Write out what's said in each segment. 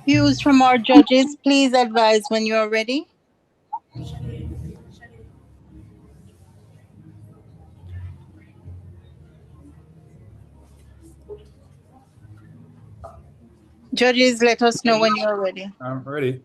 Views from our judges. Please advise when you are ready. Judges, let us know when you are ready. I'm ready.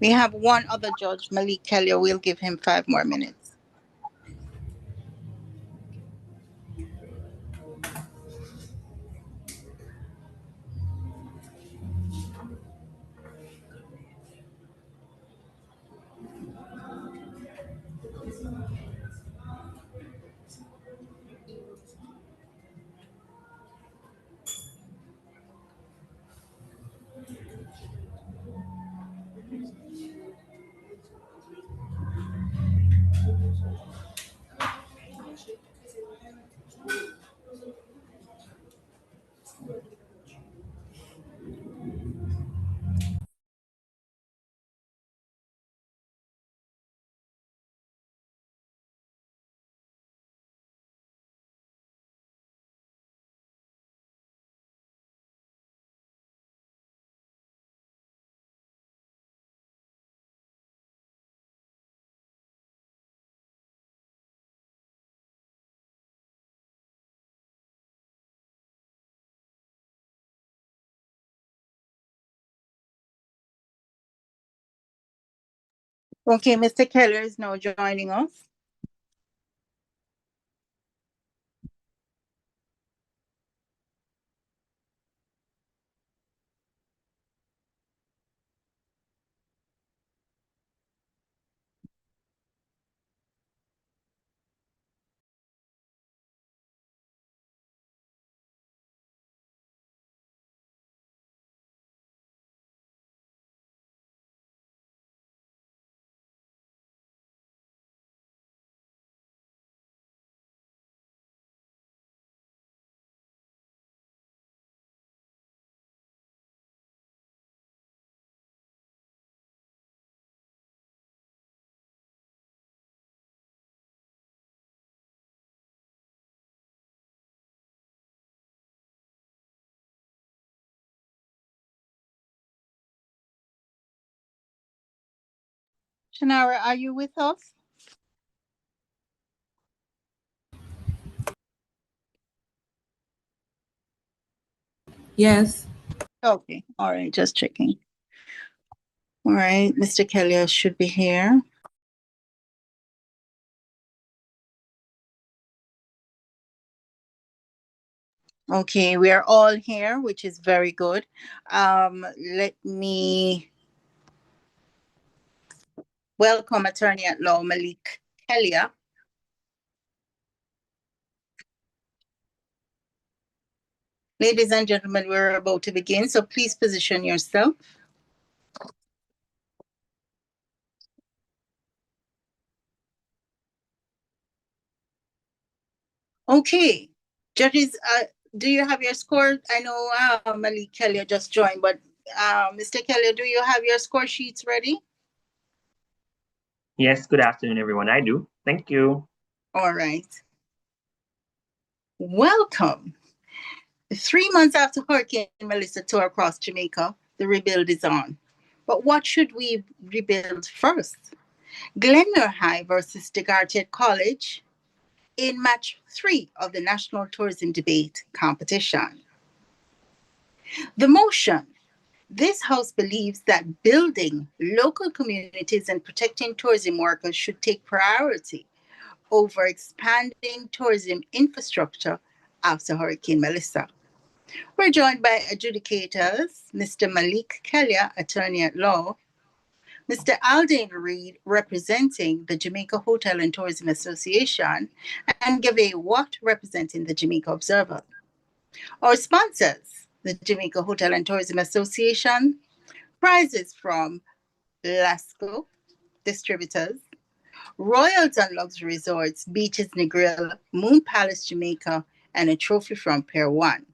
We have one other judge, Malik Kelly. We'll give him 5 more minutes. Okay, Mr. Keller is now joining us. Shanara, are you with us? Yes. Okay, all right, just checking. All right, Mr. Kelly should be here. Okay, we are all here, which is very good. Let me welcome Attorney at Law Malik Kelly. Ladies and gentlemen, we're about to begin, so please position yourself. Okay, judges, do you have your score? I know Malik Kelly just joined, but Mr. Kelly, do you have your score sheets ready? Yes, good afternoon, everyone. I do. Thank you. All right. Welcome. 3 months after Hurricane Melissa tore across Jamaica, the rebuild is on. But what should we rebuild first? Glenmuir High versus decarteret College in match 3 of the National Tourism Debate competition. The motion. This House believes that building local communities and protecting tourism workers should take priority over expanding tourism infrastructure after Hurricane Melissa. We're joined by adjudicators, Mr. Malik Kelly, attorney at law, Mr. Aldane Reed, representing the Jamaica Hotel and Tourism Association, and Gave Watt, representing the Jamaica Observer. Our sponsors, the Jamaica Hotel and Tourism Association, prizes from Lasco Distributors, Royals and Luxury Resorts, Beaches Negril, Moon Palace Jamaica, and a trophy from Pier 1.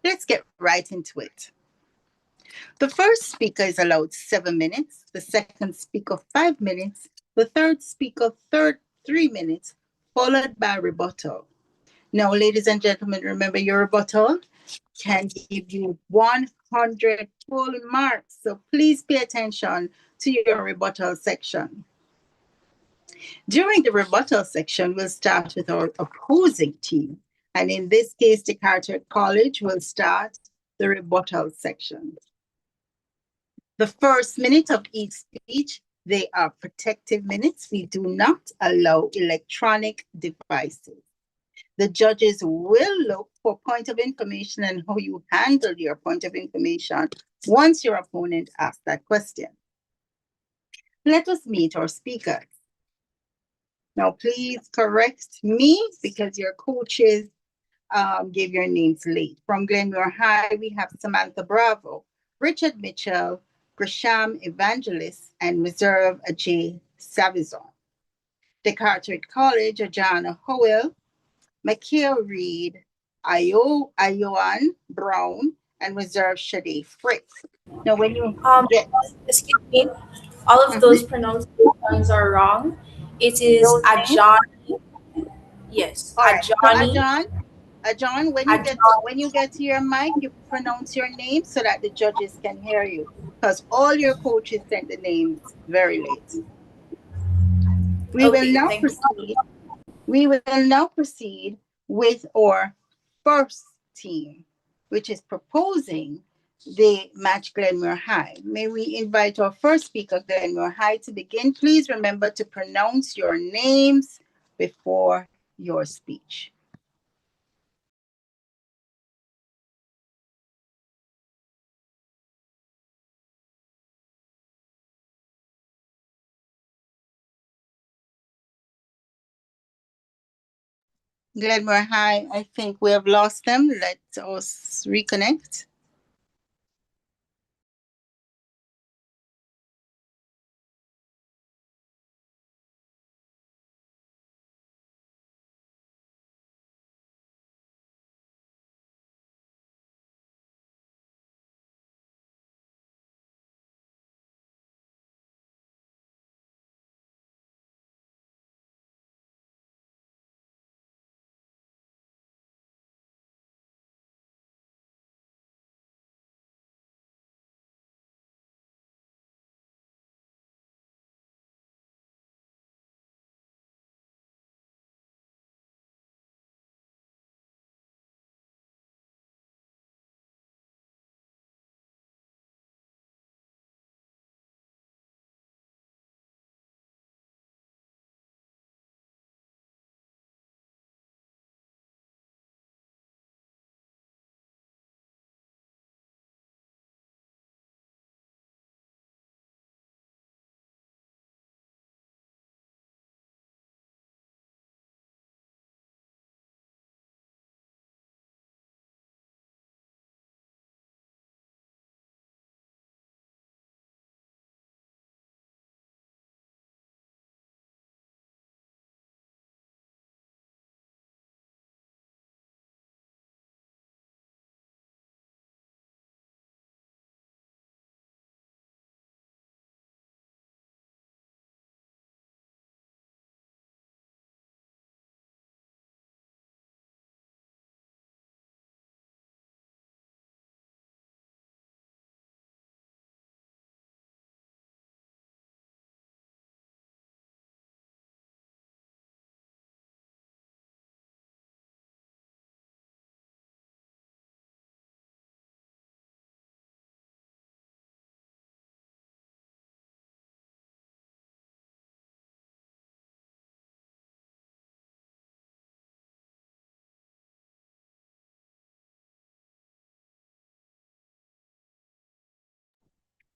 Let's get right into it. The first speaker is allowed 7 minutes, the second speaker 5 minutes, the third speaker 3 minutes, followed by rebuttal. Now, ladies and gentlemen, remember your rebuttal can give you 100 full marks. So please pay attention to your rebuttal section. During the rebuttal section, we'll start with our opposing team. And in this case, decarteret College will start the rebuttal section. The first minute of each speech, they are protective minutes. We do not allow electronic devices. The judges will look for point of information and how you handle your point of information once your opponent asks that question. Let us meet our speakers. Now, please correct me because your coaches gave your names late. From Glenmuir High, we have Samantha Bravo, Richard Mitchell, Grisham Evangelist, and Reserve Ajay Savizon. Decarteret College, Ajana Howell, Mikael Reed, Ayoan Brown, and Reserve Shade Fritz. Now, when you get Excuse me, all of those pronunciations are wrong. It is those names, Ajani. Yes, all right. So, Ajani. Ajan, when Ajani. you get to your mic, you pronounce your name so that the judges can hear you. Because all your coaches sent the names very late. We will Okay, now thank you. proceed. We will now proceed with our first team, which is proposing the match Glenmuir High. May we invite our first speaker, Glenmuir High, to begin. Please remember to pronounce your names before your speech. Glenmuir High, I think we have lost them. Let us reconnect.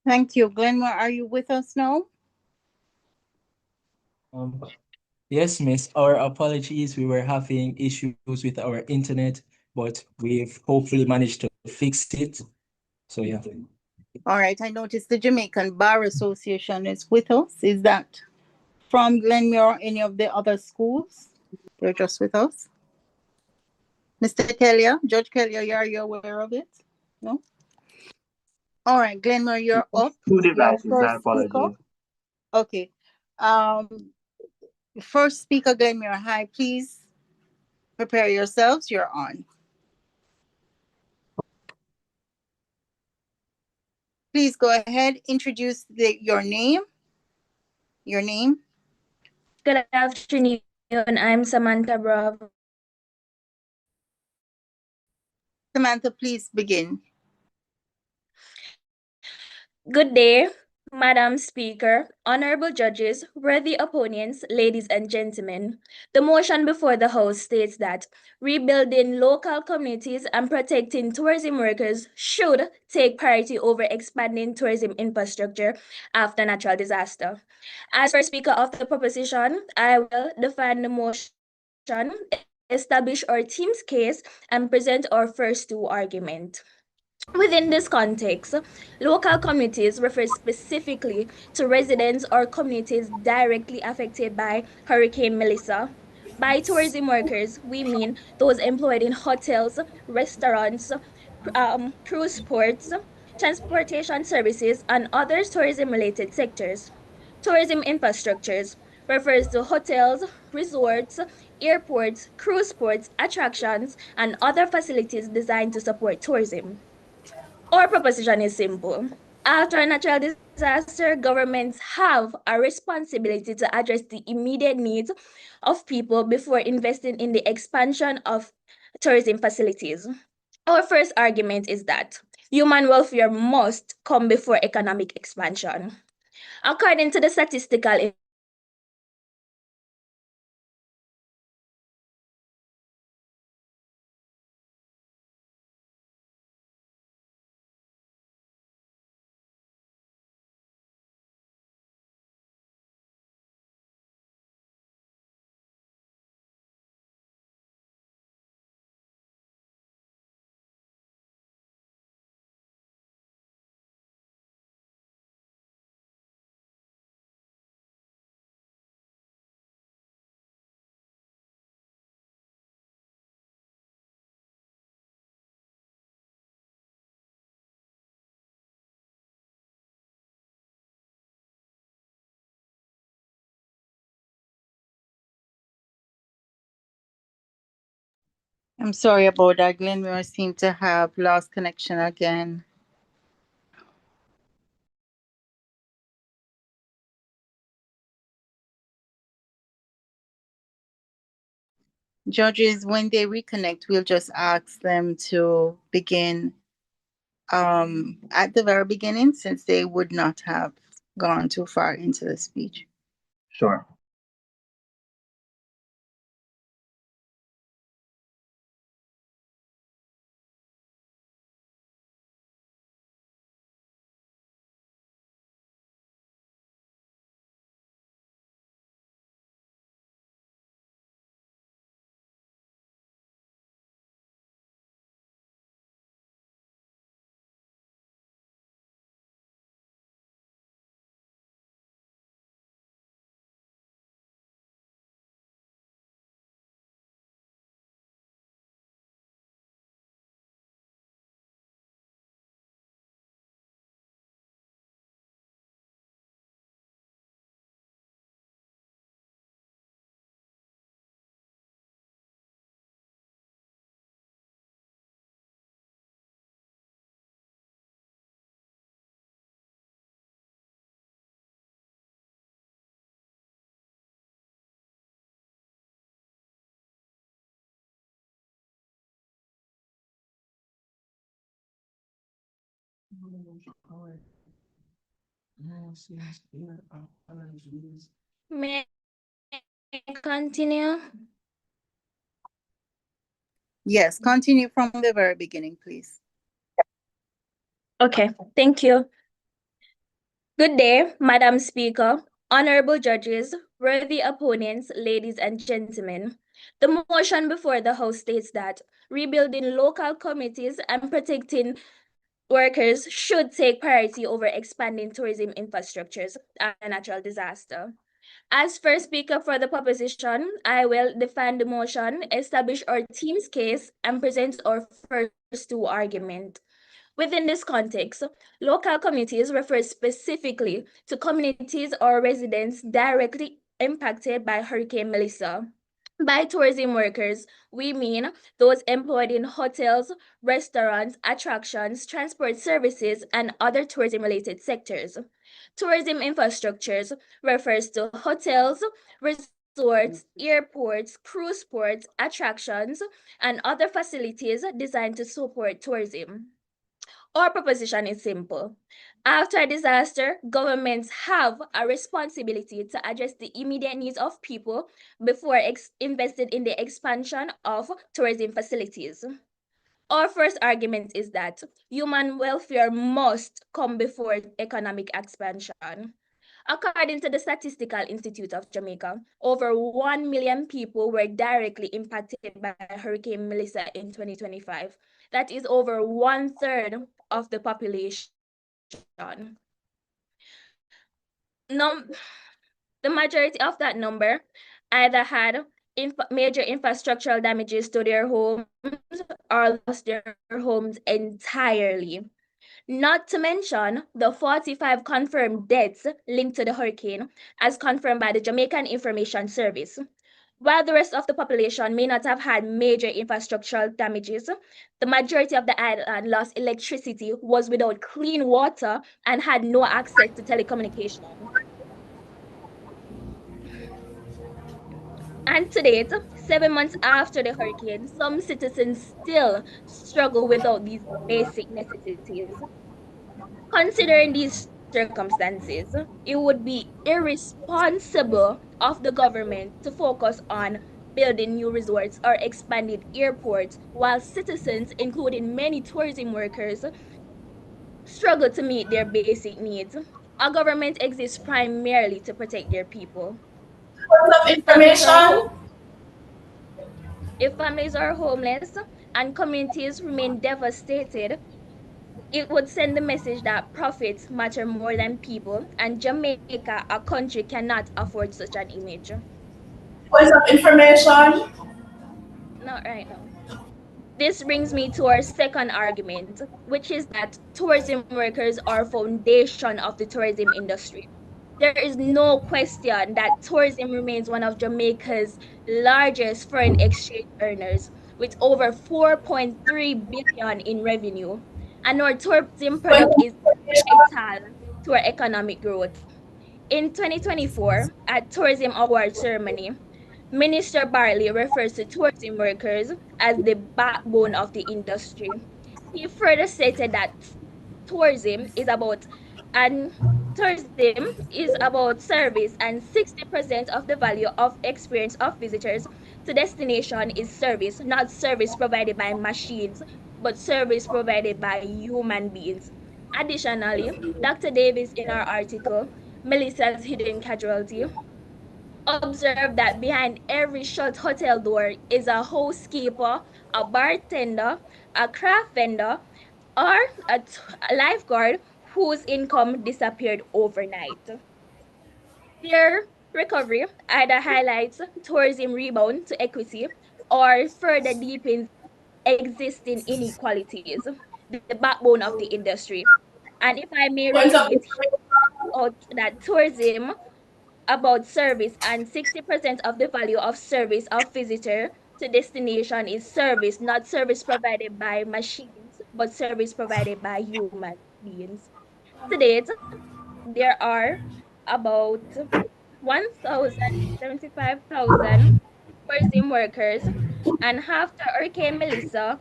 Thank you. Glenmuir, are you with us now? Um, yes, Miss. Our apologies. We were having issues with our internet, but we've hopefully managed to fix it. So yeah. All right. I noticed the Jamaican Bar Association is with us. Is that from Glenmuir or any of the other schools? They're just with us. Mr. Kelly, Judge Kelly, are you aware of it? No? All right, Glenmuir, you're up. Two You're devices, my first speaker. apologies. Okay. First speaker, Glenmuir High, please prepare yourselves. You're on. Please go ahead, introduce your name. Your name. Good afternoon. I'm Samantha Bravo. Samantha, please begin. Good day, Madam Speaker, honorable judges, worthy opponents, ladies and gentlemen. The motion before the House states that rebuilding local communities and protecting tourism workers should take priority over expanding tourism infrastructure after natural disaster. As first speaker of the proposition, I will defend the motion, establish our team's case, and present our first two arguments. Within this context, local communities refer specifically to residents or communities directly affected by Hurricane Melissa. By tourism workers, we mean those employed in hotels, restaurants, cruise ports, transportation services, and other tourism-related sectors. Tourism infrastructures refers to hotels, resorts, airports, cruise ports, attractions, and other facilities designed to support tourism. Our proposition is simple. After a natural disaster, governments have a responsibility to address the immediate needs of people before investing in the expansion of tourism facilities. Our first argument is that human welfare must come before economic expansion. According to the statistical I'm sorry about that. Glenmuir seemed to have lost connection again. Judges, when they reconnect, we'll just ask them to begin at the very beginning, since they would not have gone too far into the speech. Sure. May I continue? Yes, continue from the very beginning, please. Okay, thank you. Good day, Madam Speaker, Honorable judges, worthy opponents, ladies and gentlemen, the motion before the House states that rebuilding local communities and protecting workers should take priority over expanding tourism infrastructures and a natural disaster. As first speaker for the proposition, I will defend the motion, establish our team's case, and present our first two arguments. Within this context, local communities refer specifically to communities or residents directly impacted by Hurricane Melissa. By tourism workers, we mean those employed in hotels, restaurants, attractions, transport services, and other tourism related sectors. Tourism infrastructures refers to hotels, resorts, airports, cruise ports, attractions, and other facilities designed to support tourism. Our proposition is simple. After a disaster, governments have a responsibility to address the immediate needs of people before investing in the expansion of tourism facilities. Our first argument is that human welfare must come before economic expansion. According to the Statistical Institute of Jamaica, over 1 million people were directly impacted by Hurricane Melissa in 2025. That is over 1/3 of the population. Num- the majority of that number either had major infrastructural damages to their homes or lost their homes entirely. Not to mention the 45 confirmed deaths linked to the hurricane, as confirmed by the Jamaican Information Service. While the rest of the population may not have had major infrastructural damages, the majority of the island lost electricity, was without clean water, and had no access to telecommunication. And to date, 7 months after the hurricane, some citizens still struggle without these basic necessities. Considering these circumstances, it would be irresponsible of the government to focus on building new resorts or expanding airports while citizens, including many tourism workers, struggle to meet their basic needs. Our government exists primarily to protect their people. Point of If families are information. if families are homeless and communities remain devastated, it would send the message that profits matter more than people, and Jamaica, a country, cannot afford such an image. Point of information. Not right now. This brings me to our second argument, which is that tourism workers are foundation of the tourism industry. There is no question that tourism remains one of Jamaica's largest foreign exchange earners, with over 4.3 billion in revenue. And our tourism Point product of is information. vital to our economic growth. In 2024, at Tourism Award ceremony, Minister Bartley refers to tourism workers as the backbone of the industry. He further stated that tourism is about and tourism is about service, and 60% of the value of experience of visitors to destination is service, not service provided by machines, but service provided by human beings. Additionally, Dr. Davis, in our article Melissa's Hidden Casualty, observed that behind every shut hotel door is a housekeeper, a bartender, a craft vendor, or a lifeguard whose income disappeared overnight. Their recovery either highlights tourism rebound to equity or further deepens existing inequalities, the backbone of the industry. And if I may Point of repeat, information. out that tourism about service, and 60% of the value of service of visitor to destination is service, not service provided by machines, but service provided by human beings. To date, there are about 1,075,000 tourism workers, and after Hurricane Melissa,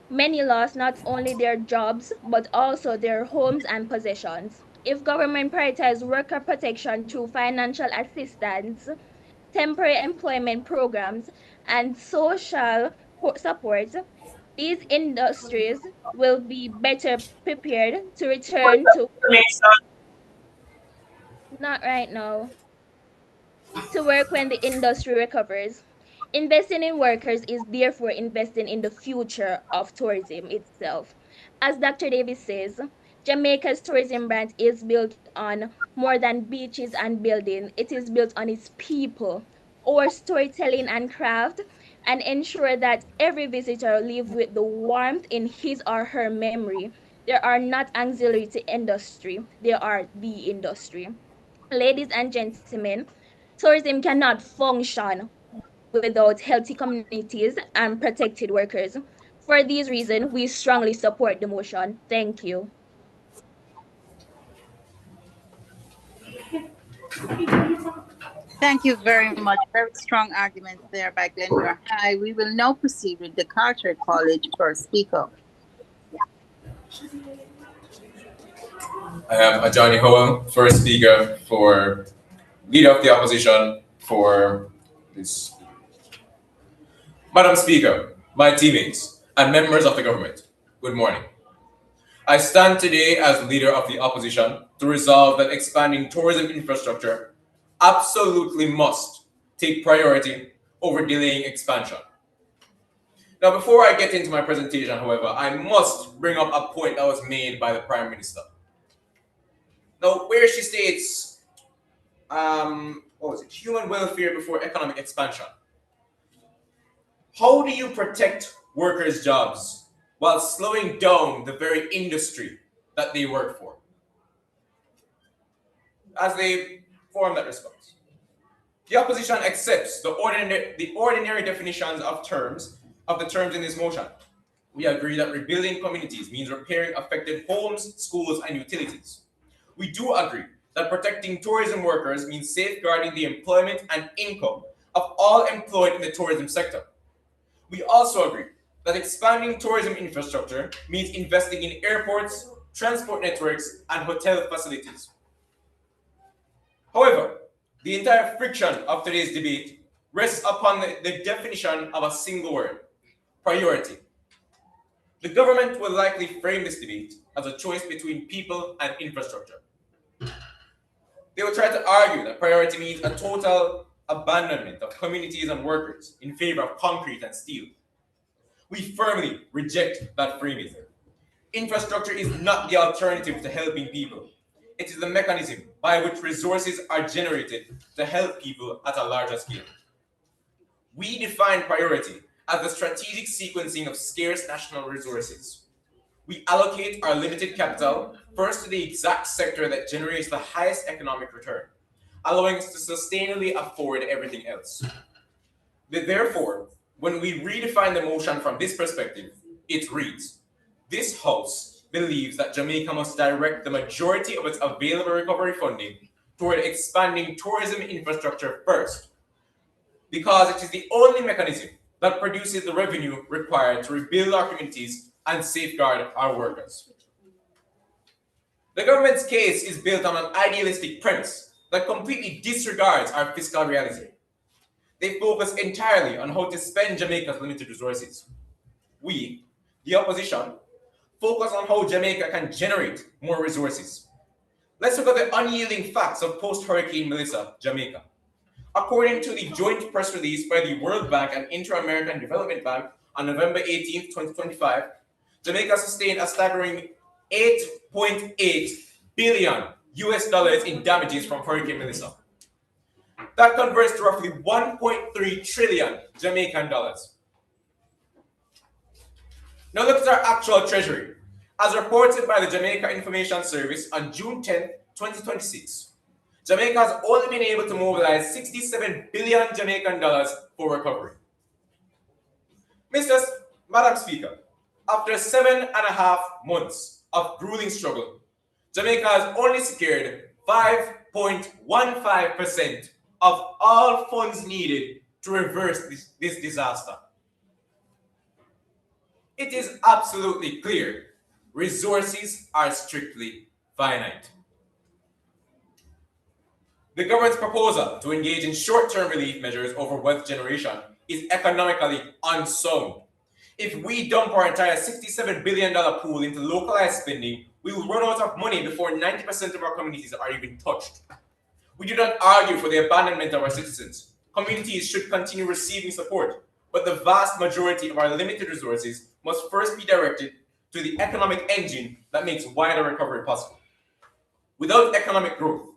many lost not only their jobs, but also their homes and possessions. If government prioritizes worker protection through financial assistance, temporary employment programs, and social support, these industries will be better prepared to Point return of to information. not right now. to work when the industry recovers. Investing in workers is therefore investing in the future of tourism itself. As Dr. Davis says, Jamaica's tourism brand is built on more than beaches and buildings. It is built on its people, our storytelling and craft, and ensure that every visitor leaves with the warmth in his or her memory. There are not auxiliary to industry, they are the industry. Ladies and gentlemen, tourism cannot function without healthy communities and protected workers. For these reasons, we strongly support the motion. Thank you. Thank you very much. Very strong arguments there by Glenmuir High. We will now proceed with the Decarteret College first speaker. I have Ajani Howell, first speaker for Leader of the Opposition for this. Madam Speaker, my teammates, and members of the government, good morning. I stand today as Leader of the Opposition to resolve that expanding tourism infrastructure absolutely must take priority over delaying expansion. Now, before I get into my presentation, however, I must bring up a point that was made by the Prime Minister. Now, where she states, what was it? Human welfare before economic expansion. How do you protect workers' jobs while slowing down the very industry that they work for? As they form that response, the opposition accepts the ordinary definitions of the terms in this motion. We agree that rebuilding communities means repairing affected homes, schools, and utilities. We do agree that protecting tourism workers means safeguarding the employment and income of all employed in the tourism sector. We also agree that expanding tourism infrastructure means investing in airports, transport networks, and hotel facilities. However, the entire friction of today's debate rests upon the definition of a single word: priority. The government will likely frame this debate as a choice between people and infrastructure. They will try to argue that priority means a total abandonment of communities and workers in favor of concrete and steel. We firmly reject that framing. Infrastructure is not the alternative to helping people. It is the mechanism by which resources are generated to help people at a larger scale. We define priority as the strategic sequencing of scarce national resources. We allocate our limited capital first to the exact sector that generates the highest economic return, allowing us to sustainably afford everything else. Therefore, when we redefine the motion from this perspective, it reads: this House believes that Jamaica must direct the majority of its available recovery funding toward expanding tourism infrastructure first, because it is the only mechanism that produces the revenue required to rebuild our communities and safeguard our workers. The government's case is built on an idealistic premise that completely disregards our fiscal reality. They focus entirely on how to spend Jamaica's limited resources. We, the opposition, focus on how Jamaica can generate more resources. Let's look at the unyielding facts of post-Hurricane Melissa, Jamaica. According to the joint press release by the World Bank and Inter-American Development Bank on November 18, 2025, Jamaica sustained a staggering $8.8 billion in damages from Hurricane Melissa. That converts to roughly 1.3 trillion Jamaican dollars. Now look at our actual treasury. As reported by the Jamaica Information Service on June 10, 2026, Jamaica has only been able to mobilize 67 billion Jamaican dollars for recovery. Madam Speaker, after 7.5 months of grueling struggle, Jamaica has only secured 5.15% of all funds needed to reverse this disaster. It is absolutely clear resources are strictly finite. The government's proposal to engage in short-term relief measures over wealth generation is economically unsound. If we dump our entire $67 billion pool into localized spending, we will run out of money before 90% of our communities are even touched. We do not argue for the abandonment of our citizens. Communities should continue receiving support, but the vast majority of our limited resources must first be directed to the economic engine that makes wider recovery possible. Without economic growth,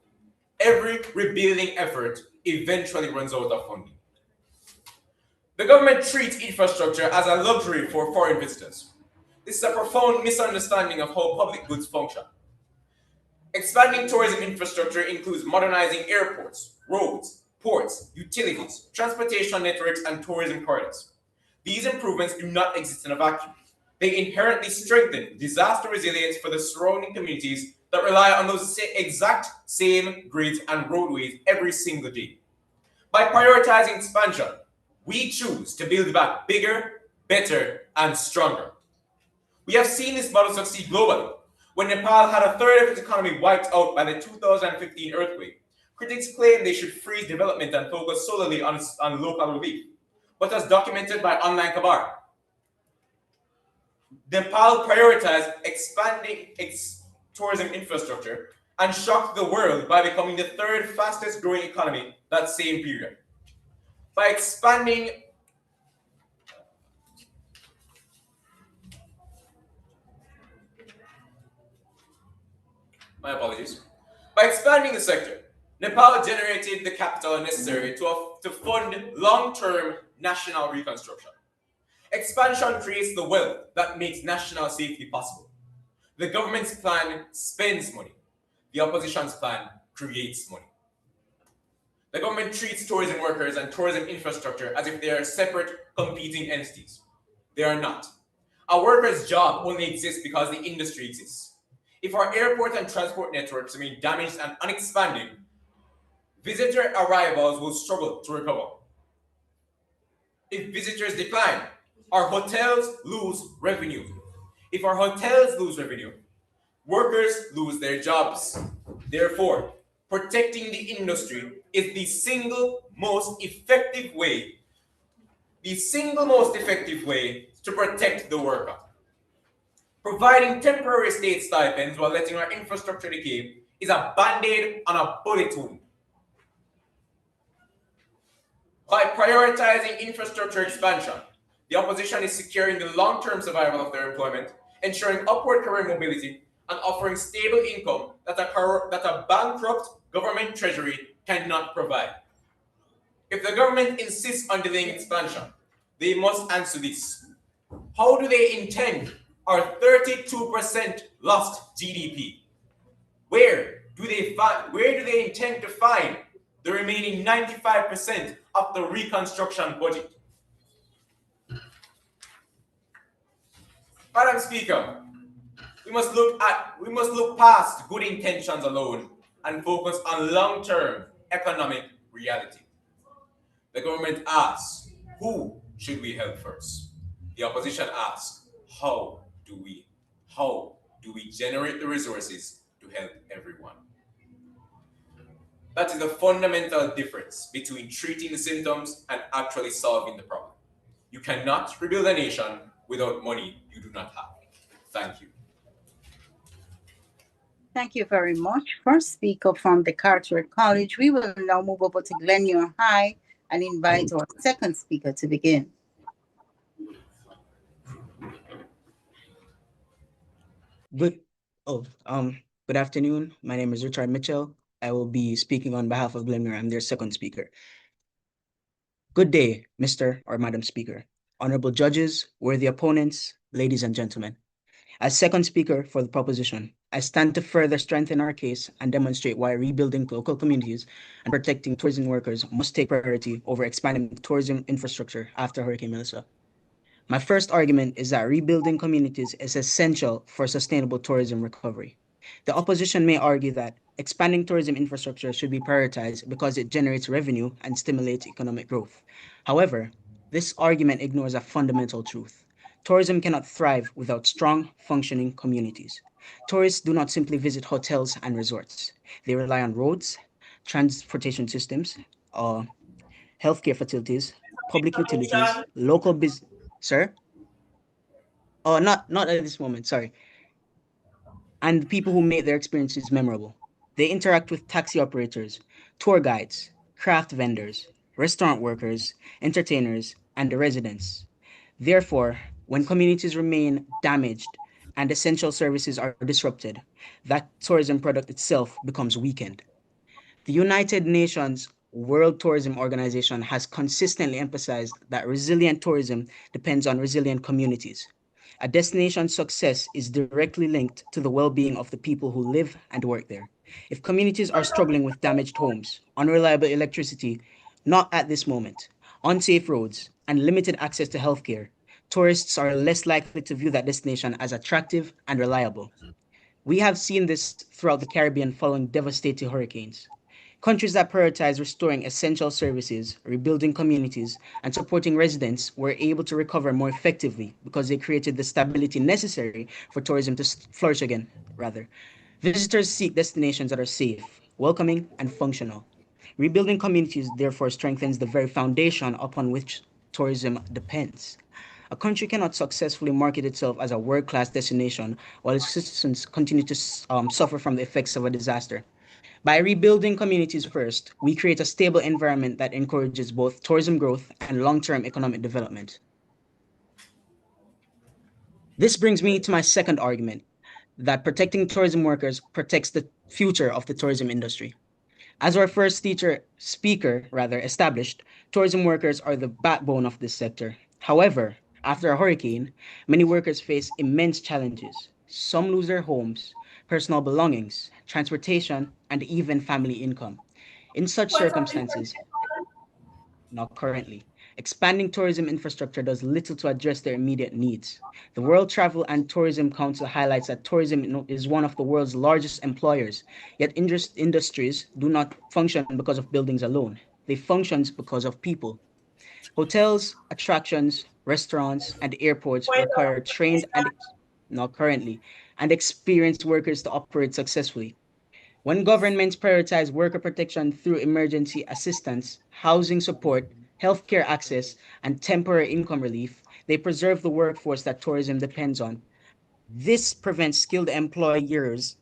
every rebuilding effort eventually runs out of funding. The government treats infrastructure as a luxury for foreign visitors. This is a profound misunderstanding of how public goods function. Expanding tourism infrastructure includes modernizing airports, roads, ports, utilities, transportation networks, and tourism corridors. These improvements do not exist in a vacuum. They inherently strengthen disaster resilience for the surrounding communities that rely on those exact same grids and roadways every single day. By prioritizing expansion, we choose to build back bigger, better, and stronger. We have seen this model succeed globally. When Nepal had a third of its economy wiped out by the 2015 earthquake, critics claimed they should freeze development and focus solely on local relief. But as documented by Online Kabar, Nepal prioritized expanding its tourism infrastructure and shocked the world by becoming the third fastest growing economy that same period. By expanding My apologies. By expanding the sector, Nepal generated the capital necessary to fund long-term national reconstruction. Expansion creates the wealth that makes national safety possible. The government's plan spends money. The opposition's plan creates money. The government treats tourism workers and tourism infrastructure as if they are separate, competing entities. They are not. A worker's job only exists because the industry exists. If our airport and transport networks remain damaged and unexpanded, visitor arrivals will struggle to recover. If visitors decline, our hotels lose revenue. If our hotels lose revenue, workers lose their jobs. Therefore, protecting the industry is the single most effective way to protect the worker. Providing temporary state stipends while letting our infrastructure decay is a band-aid on a bullet wound. By prioritizing infrastructure expansion, the opposition is securing the long-term survival of their employment, ensuring upward career mobility, and offering stable income that a bankrupt government treasury cannot provide. If the government insists on delaying expansion, they must answer this. How do they intend our 32% lost GDP? Where do they intend to find the remaining 95% of the reconstruction budget? Madam Speaker, we must look past good intentions alone and focus on long-term economic reality. The government asks, who should we help first? The opposition asks, how do we generate the resources to help everyone? That is the fundamental difference between treating the symptoms and actually solving the problem. You cannot rebuild a nation without money you do not have. Thank you. Thank you very much. First speaker from the Decarteret College. We will now move over to Glenmuir High and invite our second speaker to begin. Good afternoon. My name is Richard Mitchell. I will be speaking on behalf of Glenmuir. I'm their second speaker. Good day, Mr. or Madam Speaker, honorable judges, worthy opponents, ladies and gentlemen. As second speaker for the proposition, I stand to further strengthen our case and demonstrate why rebuilding local communities and protecting tourism workers must take priority over expanding tourism infrastructure after Hurricane Melissa. My first argument is that rebuilding communities is essential for sustainable tourism recovery. The opposition may argue that expanding tourism infrastructure should be prioritized because it generates revenue and stimulates economic growth. However, this argument ignores a fundamental truth. Tourism cannot thrive without strong, functioning communities. Tourists do not simply visit hotels and resorts. They rely on roads, transportation systems, healthcare facilities, public utilities, local business. Sir? Oh, not at this moment, sorry. And people who make their experiences memorable. They interact with taxi operators, tour guides, craft vendors, restaurant workers, entertainers, and the residents. Therefore, when communities remain damaged and essential services are disrupted, that tourism product itself becomes weakened. The United Nations World Tourism Organization has consistently emphasized that resilient tourism depends on resilient communities. A destination's success is directly linked to the well being of the people who live and work there. If communities are struggling with damaged homes, unreliable electricity, not at this moment, unsafe roads, and limited access to healthcare, tourists are less likely to view that destination as attractive and reliable. We have seen this throughout the Caribbean following devastating hurricanes. Countries that prioritize restoring essential services, rebuilding communities, and supporting residents were able to recover more effectively because they created the stability necessary for tourism to flourish again, rather. Visitors seek destinations that are safe, welcoming, and functional. Rebuilding communities therefore strengthens the very foundation upon which tourism depends. A country cannot successfully market itself as a world class destination while its citizens continue to suffer from the effects of a disaster. By rebuilding communities first, we create a stable environment that encourages both tourism growth and long term economic development. This brings me to my second argument that protecting tourism workers protects the future of the tourism industry. As our first speaker rather established, tourism workers are the backbone of this sector. However, after a hurricane, many workers face immense challenges. Some lose their homes, personal belongings, transportation, and even family income. In such circumstances, not currently, expanding tourism infrastructure does little to address their immediate needs. The World Travel and Tourism Council highlights that tourism is one of the world's largest employers, yet industries do not function because of buildings alone. They function because of people. Hotels, attractions, restaurants, and airports require trained and not currently and experienced workers to operate successfully. When governments prioritize worker protection through emergency assistance, housing support, healthcare access, and temporary income relief, they preserve the workforce that tourism depends on. This prevents skilled employees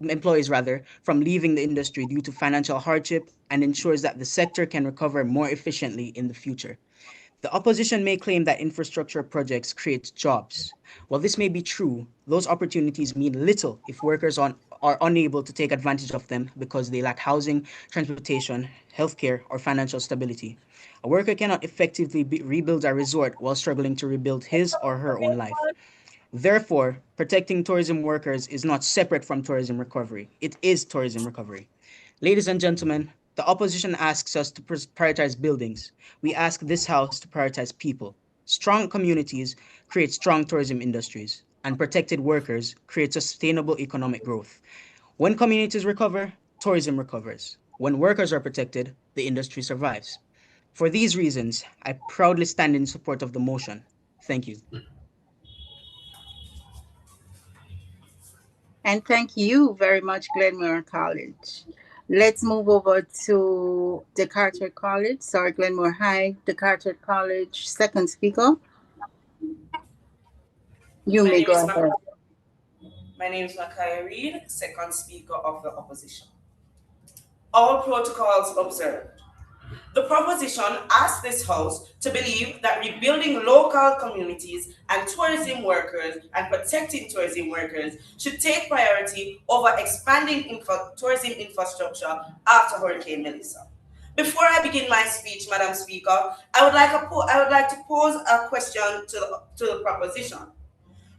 rather, from leaving the industry due to financial hardship and ensures that the sector can recover more efficiently in the future. The opposition may claim that infrastructure projects create jobs. While this may be true, those opportunities mean little if are unable to take advantage of them because they lack housing, transportation, healthcare, or financial stability. A worker cannot effectively rebuild a resort while struggling to rebuild his or her own life. Therefore, protecting tourism workers is not separate from tourism recovery. It is tourism recovery. Ladies and gentlemen, the opposition asks us to prioritize buildings. We ask this House to prioritize people. Strong communities create strong tourism industries, and protected workers create sustainable economic growth. When communities recover, tourism recovers. When workers are protected, the industry survives. For these reasons, I proudly stand in support of the motion. Thank you. And thank you very much, Glenmuir College. Let's move over to decarteret College. Sorry, Glenmuir High, decarteret College. Second speaker. You My may name is go ahead. My name is Makaya Reed, second speaker of the opposition. All protocols observed. The proposition asks this House to believe that rebuilding local communities and tourism workers and protecting tourism workers should take priority over expanding tourism infrastructure after Hurricane Melissa. Before I begin my speech, Madam Speaker, I would like to pose a question to the proposition.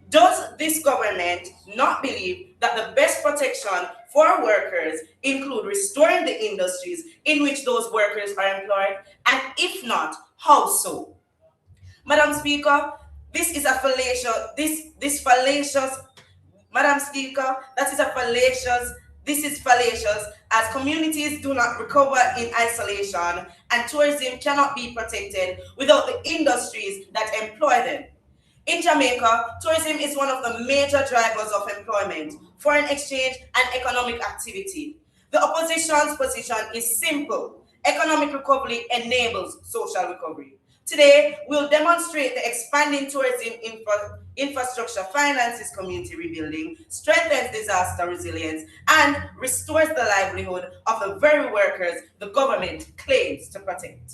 Does this government not believe that the best protection for workers include restoring the industries in which those workers are employed? And if not, how so? Madam Speaker, this is a fallacious, Madam Speaker, this is fallacious as communities do not recover in isolation and tourism cannot be protected without the industries that employ them. In Jamaica, tourism is one of the major drivers of employment, foreign exchange, and economic activity. The opposition's position is simple. Economic recovery enables social recovery. Today, we'll demonstrate the expanding tourism infrastructure finances community rebuilding, strengthens disaster resilience, and restores the livelihood of the very workers the government claims to protect.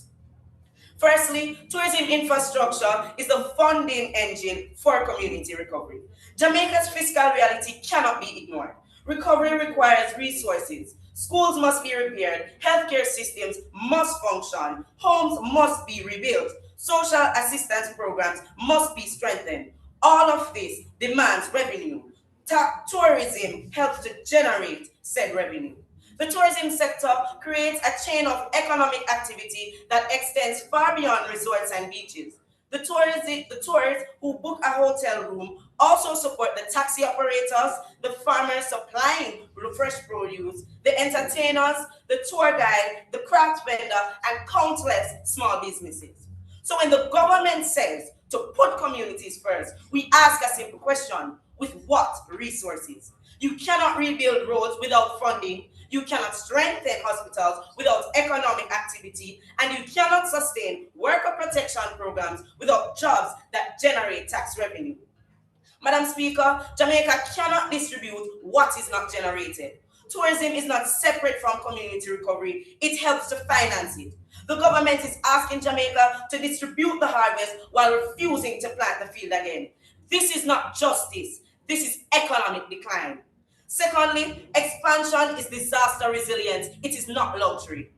Firstly, tourism infrastructure is the funding engine for community recovery. Jamaica's fiscal reality cannot be ignored. Recovery requires resources. Schools must be repaired, healthcare systems must function, homes must be rebuilt, social assistance programs must be strengthened. All of this demands revenue. Tourism helps to generate said revenue. The tourism sector creates a chain of economic activity that extends far beyond resorts and beaches. The tourists who book a hotel room also support the taxi operators, the farmers supplying fresh produce, the entertainers, the tour guide, the craft vendor, and countless small businesses. So when the government says to put communities first, we ask a simple question: with what resources? You cannot rebuild roads without funding. You cannot strengthen hospitals without economic activity. And you cannot sustain worker protection programs without jobs that generate tax revenue. Madam Speaker, Jamaica cannot distribute what is not generated. Tourism is not separate from community recovery, it helps to finance it. The government is asking Jamaica to distribute the harvest while refusing to plant the field again. This is not justice, this is economic decline. Secondly, expansion is disaster resilience, it is not luxury.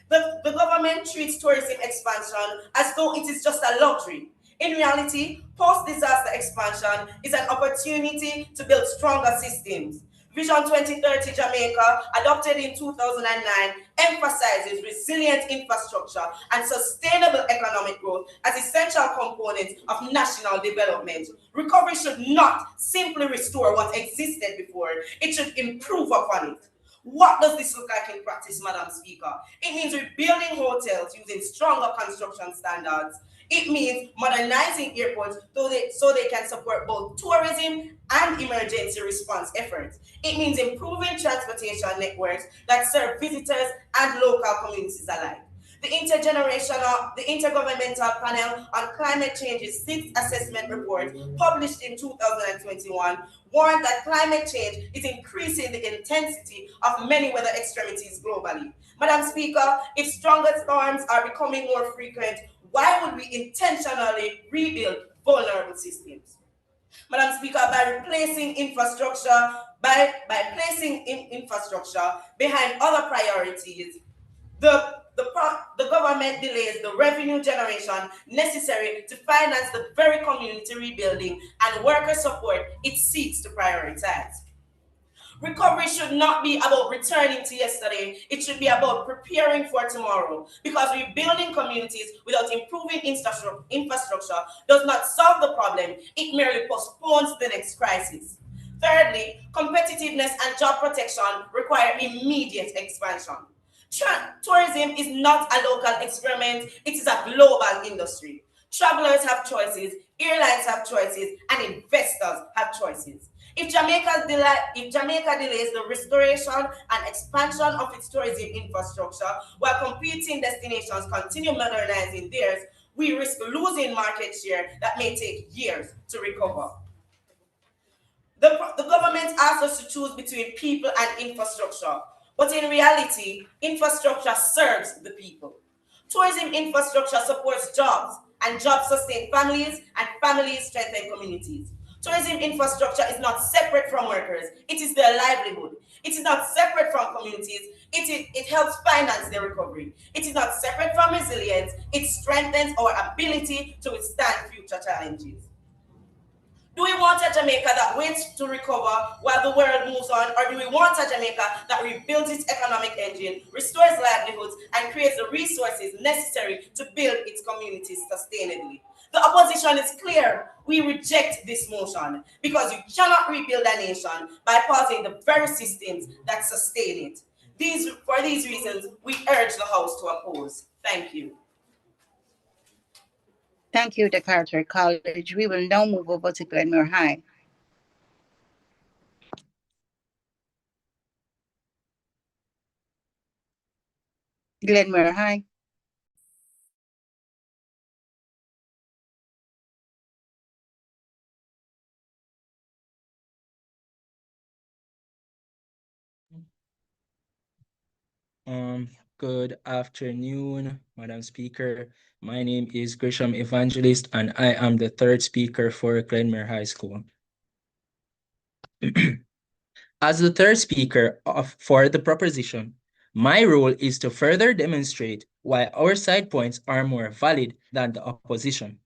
The government treats tourism expansion as though it is just a luxury. In reality, post disaster expansion is an opportunity to build stronger systems. Vision 2030 Jamaica, adopted in 2009, emphasizes resilient infrastructure and sustainable economic growth as essential components of national development. Recovery should not simply restore what existed before, it should improve upon it. What does this look like in practice, Madam Speaker? It means rebuilding hotels using stronger construction standards. It means modernizing airports so they can support both tourism and emergency response efforts. It means improving transportation networks that serve visitors and local communities alike. The Intergovernmental Panel on Climate Change's sixth assessment report, published in 2021, warned that climate change is increasing the intensity of many weather extremities globally. Madam Speaker, if stronger storms are becoming more frequent, why would we intentionally rebuild vulnerable systems? Madam Speaker, by placing infrastructure behind other priorities, the government delays the revenue generation necessary to finance the very community rebuilding and worker support it seeks to prioritize. Recovery should not be about returning to yesterday. It should be about preparing for tomorrow. Because rebuilding communities without improving infrastructure does not solve the problem, it merely postpones the next crisis. Thirdly, competitiveness and job protection require immediate expansion. Tourism is not a local experiment, it is a global industry. Travelers have choices, airlines have choices, and investors have choices. If Jamaica delays the restoration and expansion of its tourism infrastructure while competing destinations continue modernizing theirs, we risk losing market share that may take years to recover. The government asks us to choose between people and infrastructure, but in reality, infrastructure serves the people. Tourism infrastructure supports jobs, and jobs sustain families, and families strengthen communities. Tourism infrastructure is not separate from workers, it is their livelihood. It is not separate from communities, it helps finance their recovery. It is not separate from resilience, it strengthens our ability to withstand future challenges. Do we want a Jamaica that waits to recover while the world moves on, or do we want a Jamaica that rebuilds its economic engine, restores livelihoods, and creates the resources necessary to build its communities sustainably? The opposition is clear. We reject this motion because you cannot rebuild a nation by pausing the very systems that sustain it. For these reasons, we urge the House to oppose. Thank you. Thank you, decarteret College. We will now move over to Glenmuir High. Glenmuir High. Good afternoon, Madam Speaker. My name is Grisham Evangelist, and I am the third speaker for Glenmuir High School. As the third speaker for the proposition, my role is to further demonstrate why our side points are more valid than the opposition.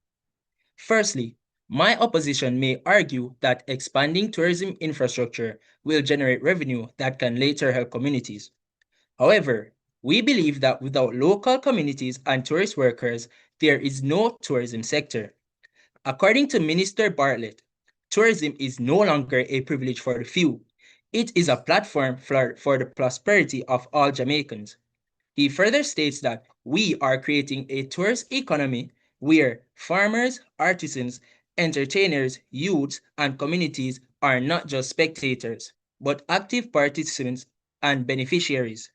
Firstly, my opposition may argue that expanding tourism infrastructure will generate revenue that can later help communities. However, we believe that without local communities and tourist workers, there is no tourism sector. According to Minister Bartlett, tourism is no longer a privilege for the few. It is a platform for the prosperity of all Jamaicans. He further states that we are creating a tourist economy where farmers, artisans, entertainers, youths, and communities are not just spectators, but active participants and beneficiaries.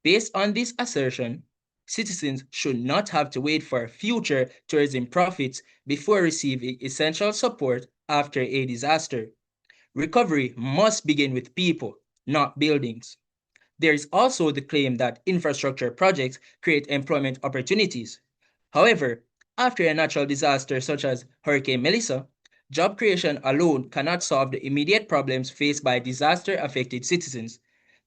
Based on this assertion, citizens should not have to wait for future tourism profits before receiving essential support after a disaster. Recovery must begin with people, not buildings. There is also the claim that infrastructure projects create employment opportunities. However, after a natural disaster such as Hurricane Melissa, job creation alone cannot solve the immediate problems faced by disaster-affected citizens.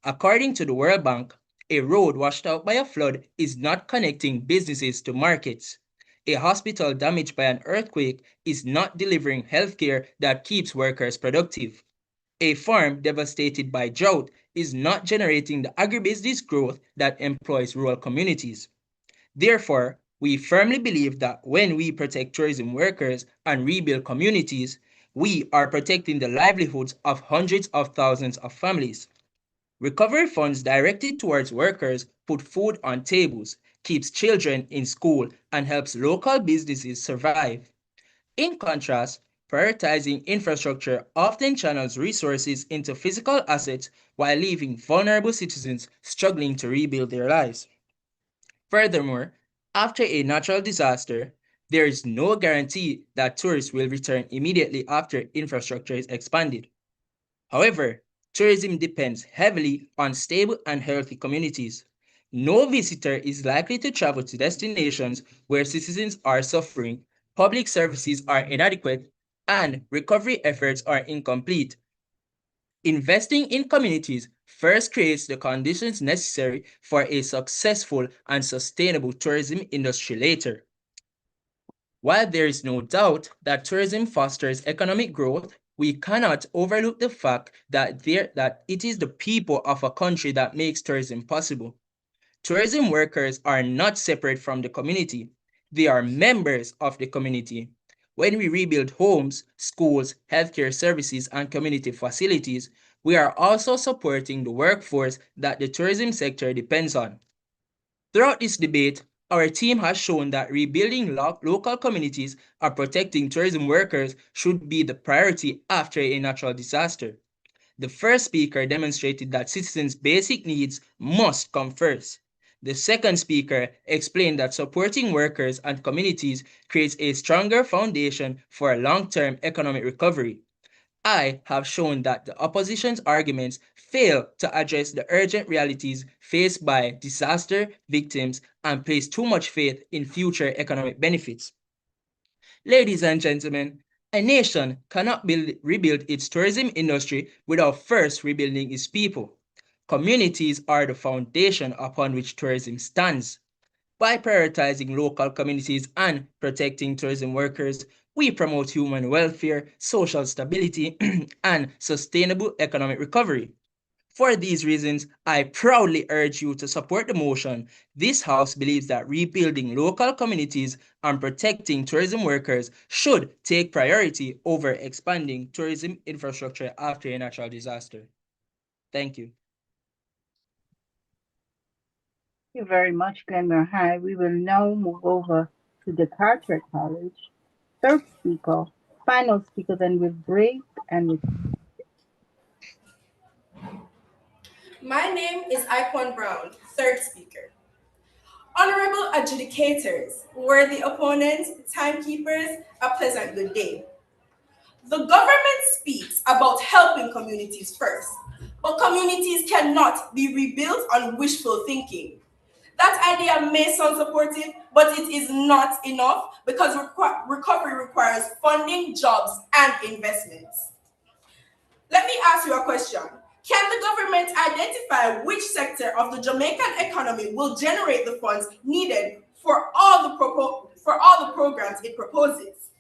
According to the World Bank, a road washed out by a flood is not connecting businesses to markets. A hospital damaged by an earthquake is not delivering healthcare that keeps workers productive. A farm devastated by drought is not generating the agribusiness growth that employs rural communities. Therefore, we firmly believe that when we protect tourism workers and rebuild communities, we are protecting the livelihoods of hundreds of thousands of families. Recovery funds directed towards workers put food on tables, keeps children in school, and helps local businesses survive. In contrast, prioritizing infrastructure often channels resources into physical assets while leaving vulnerable citizens struggling to rebuild their lives. Furthermore, after a natural disaster, there is no guarantee that tourists will return immediately after infrastructure is expanded. However, tourism depends heavily on stable and healthy communities. No visitor is likely to travel to destinations where citizens are suffering, public services are inadequate, and recovery efforts are incomplete. Investing in communities first creates the conditions necessary for a successful and sustainable tourism industry later. While there is no doubt that tourism fosters economic growth, we cannot overlook the fact that it is the people of a country that makes tourism possible. Tourism workers are not separate from the community. They are members of the community. When we rebuild homes, schools, healthcare services, and community facilities, we are also supporting the workforce that the tourism sector depends on. Throughout this debate, our team has shown that rebuilding local communities and protecting tourism workers should be the priority after a natural disaster. The first speaker demonstrated that citizens' basic needs must come first. The second speaker explained that supporting workers and communities creates a stronger foundation for long-term economic recovery. I have shown that the opposition's arguments fail to address the urgent realities faced by disaster victims and place too much faith in future economic benefits. Ladies and gentlemen, a nation cannot rebuild its tourism industry without first rebuilding its people. Communities are the foundation upon which tourism stands. By prioritizing local communities and protecting tourism workers, we promote human welfare, social stability, and sustainable economic recovery. For these reasons, I proudly urge you to support the motion. This House believes that rebuilding local communities and protecting tourism workers should take priority over expanding tourism infrastructure after a natural disaster. Thank you. Thank you very much, Glenmuir High. We will now move over to the Decarteret College. Third speaker, final speaker, then we'll break and we'll My name is Icon Brown, third speaker. Honorable adjudicators, worthy opponents, timekeepers, a pleasant good day. The government speaks about helping communities first, But communities cannot be rebuilt on wishful thinking. That idea may sound supportive, but it is not enough because recovery requires funding, jobs, and investments. Let me ask you a question. Can the government identify which sector of the Jamaican economy will generate the funds needed for all the programs it proposes?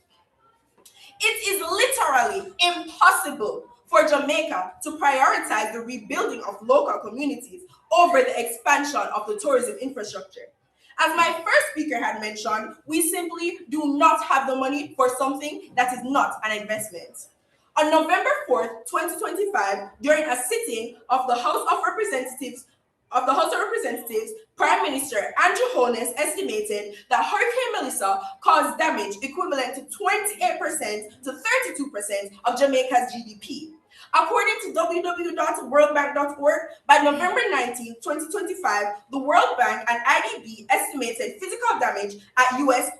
It is literally impossible for Jamaica to prioritize the rebuilding of local communities over the expansion of the tourism infrastructure. As my first speaker had mentioned, we simply do not have the money for something that is not an investment. On November 4th, 2025, during a sitting of the House of Representatives, Prime Minister Andrew Holness estimated that Hurricane Melissa caused damage equivalent to 28% to 32% of Jamaica's GDP. According to www.worldbank.org, by November 19, 2025, the World Bank and IDB estimated physical damage at US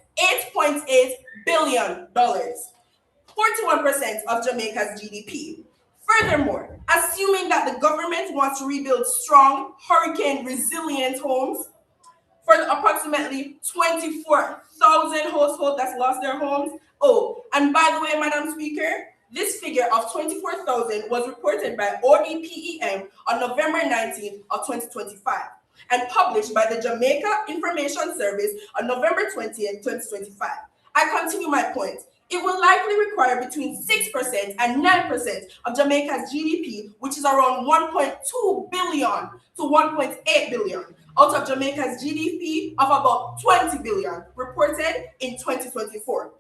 $8.8 billion. 41% of Jamaica's GDP. Furthermore, assuming that the government wants to rebuild strong, hurricane-resilient homes for the approximately 24,000 households that's lost their homes. Oh, and by the way, Madam Speaker, this figure of 24,000 was reported by ODPEM on November 19th of 2025 and published by the Jamaica Information Service on November 20th, 2025. I continue my point. It will likely require between 6% and 9% of Jamaica's GDP, which is around 1.2 billion to 1.8 billion, out of Jamaica's GDP of about 20 billion, reported in 2024.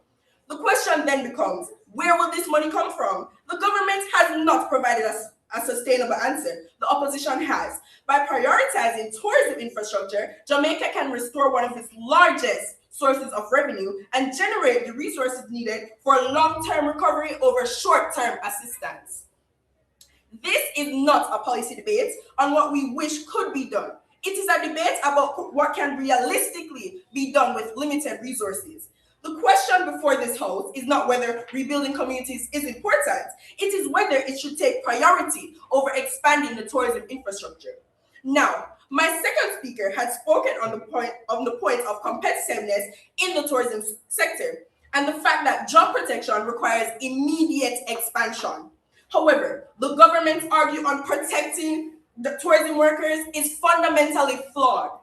The question then becomes, where will this money come from? The government has not provided us a sustainable answer. The opposition has. By prioritizing tourism infrastructure, Jamaica can restore one of its largest sources of revenue and generate the resources needed for long-term recovery over short-term assistance. This is not a policy debate on what we wish could be done. It is a debate about what can realistically be done with limited resources. The question before this House is not whether rebuilding communities is important. It is whether it should take priority over expanding the tourism infrastructure. Now, my second speaker had spoken on the point of competitiveness in the tourism sector and the fact that job protection requires immediate expansion. However, the government's argument on protecting the tourism workers is fundamentally flawed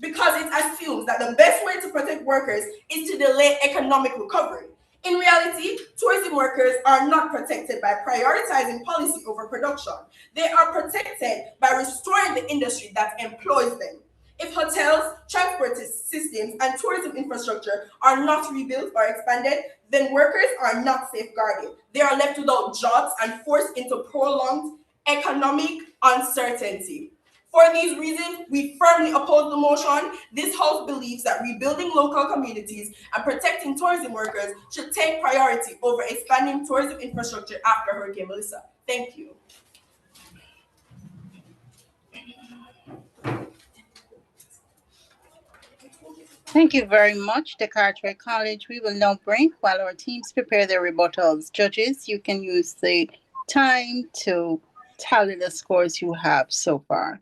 because it assumes that the best way to protect workers is to delay economic recovery. In reality, tourism workers are not protected by prioritizing policy over production. They are protected by restoring the industry that employs them. If hotels, transport systems, and tourism infrastructure are not rebuilt or expanded, then workers are not safeguarded. They are left without jobs and forced into prolonged economic uncertainty. For these reasons, we firmly oppose the motion. This House believes that rebuilding local communities and protecting tourism workers should take priority over expanding tourism infrastructure after Hurricane Melissa. Thank you. Thank you very much, decarteret College. We will now break while our teams prepare their rebuttals. Judges, you can use the time to tally the scores you have so far.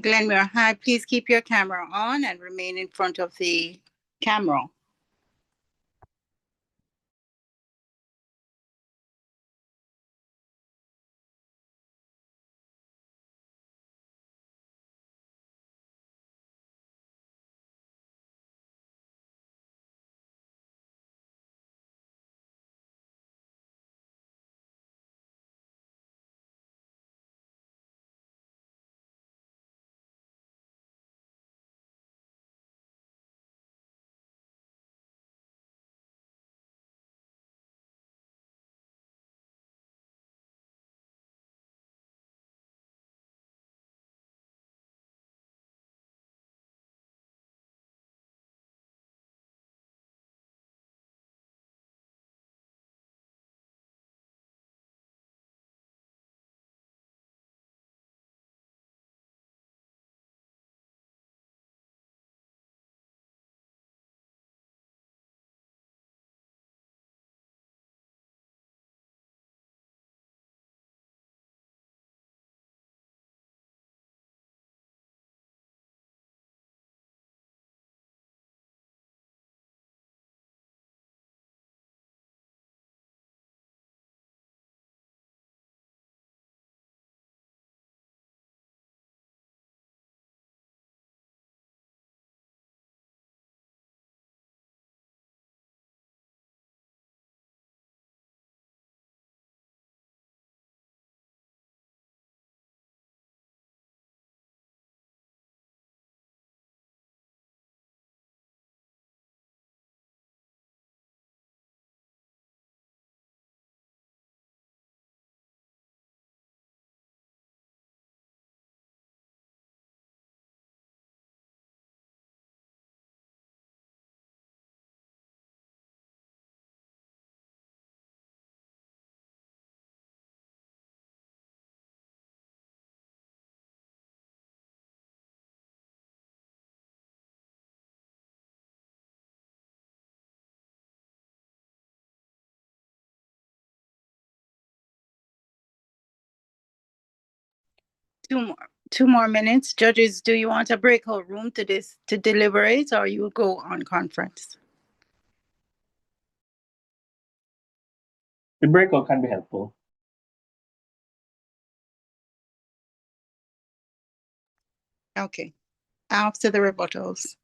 Glenmuir High, please keep your camera on and remain in front of the camera. Two more minutes. Judges, do you want a breakout room to deliberate, or you go on conference? The breakout can be helpful. Okay. After the rebuttals.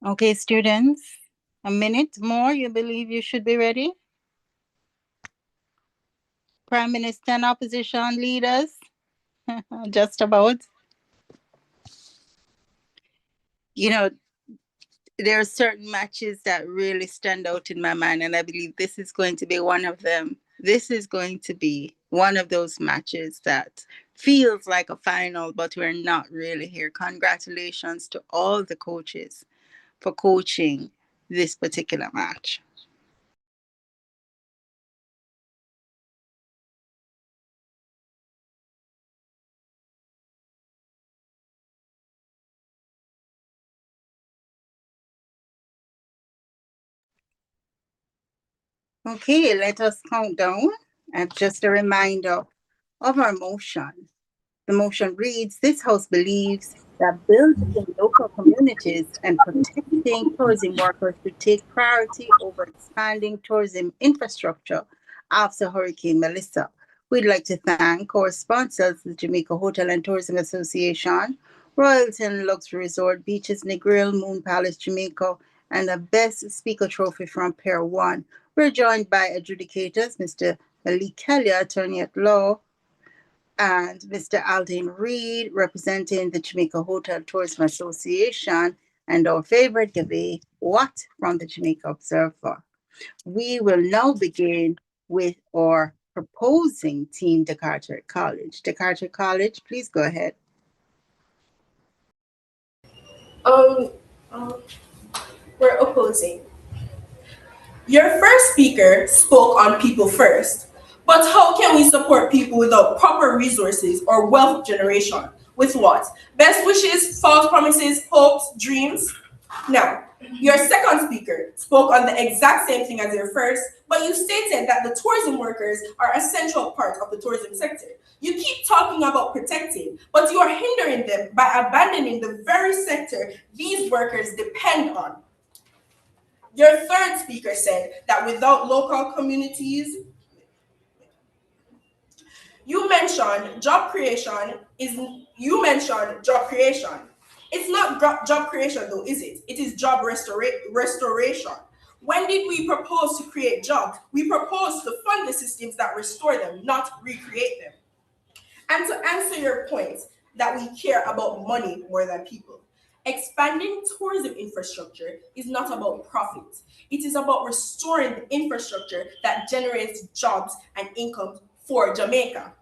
Okay, students, a minute more. You believe you should be ready? Prime Minister and opposition leaders, just about. You know, there are certain matches that really stand out in my mind, and I believe this is going to be one of them. This is going to be one of those matches that feels like a final, but we're not really here. Congratulations to all the coaches for coaching this particular match. Okay, let us count down. And just a reminder of our motion. The motion reads, this House believes that building local communities and protecting tourism workers should take priority over expanding tourism infrastructure after Hurricane Melissa. We'd like to thank our sponsors, the Jamaica Hotel and Tourism Association, Royalton Luxury Resort, Beaches Negril, Moon Palace, Jamaica, and the Best Speaker Trophy from Pair 1. We're joined by adjudicators, Mr. Ali Kelly, attorney at law, and Mr. Aldine Reed, representing the Jamaica Hotel Tourism Association, and our favorite debate, What from the Jamaica Observer. We will now begin with our proposing team, Decarteret College. Decarteret College, please go ahead. Um, um, we're opposing. Your first speaker spoke on people first, but how can we support people without proper resources or wealth generation? With what? Best wishes, false promises, hopes, dreams? Now, your second speaker spoke on the exact same thing as your first, but you stated that the tourism workers are a central part of the tourism sector. You keep talking about protecting, but you are hindering them by abandoning the very sector these workers depend on. Your third speaker said that without local communities, you mentioned job creation is you mentioned job creation. It's not job creation though, is it? It is job restoration. When did we propose to create jobs? We proposed to fund the systems that restore them, not recreate them. And to answer your point that we care about money more than people, expanding tourism infrastructure is not about profit. It is about restoring the infrastructure that generates jobs and income for Jamaica.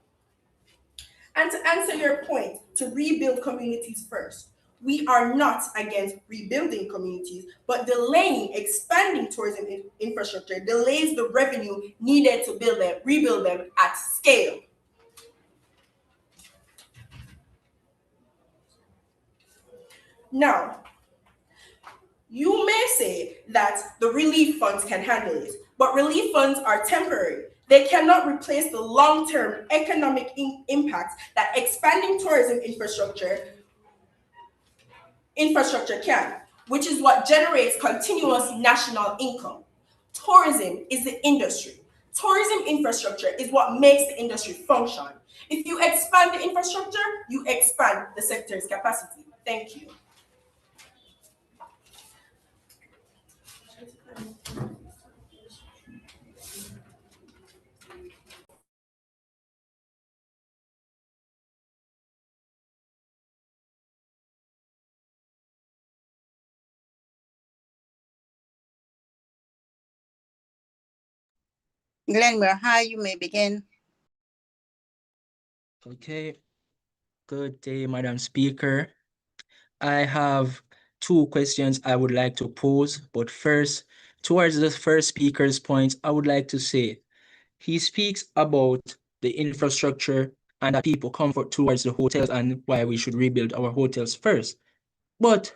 And to answer your point, to rebuild communities first, we are not against rebuilding communities, but delaying expanding tourism infrastructure delays the revenue needed to rebuild them at scale. Now, you may say that the relief funds can handle it, but relief funds are temporary. They cannot replace the long-term economic impact that expanding tourism infrastructure can, which is what generates continuous national income. Tourism is the industry. Tourism infrastructure is what makes the industry function. If you expand the infrastructure, you expand the sector's capacity. Thank you. Glenmuir High, you may begin. Okay. Good day, Madam Speaker. I have two questions I would like to pose, but first, towards the first speaker's point, I would like to say he speaks about the infrastructure and that people comfort towards the hotels and why we should rebuild our hotels first. But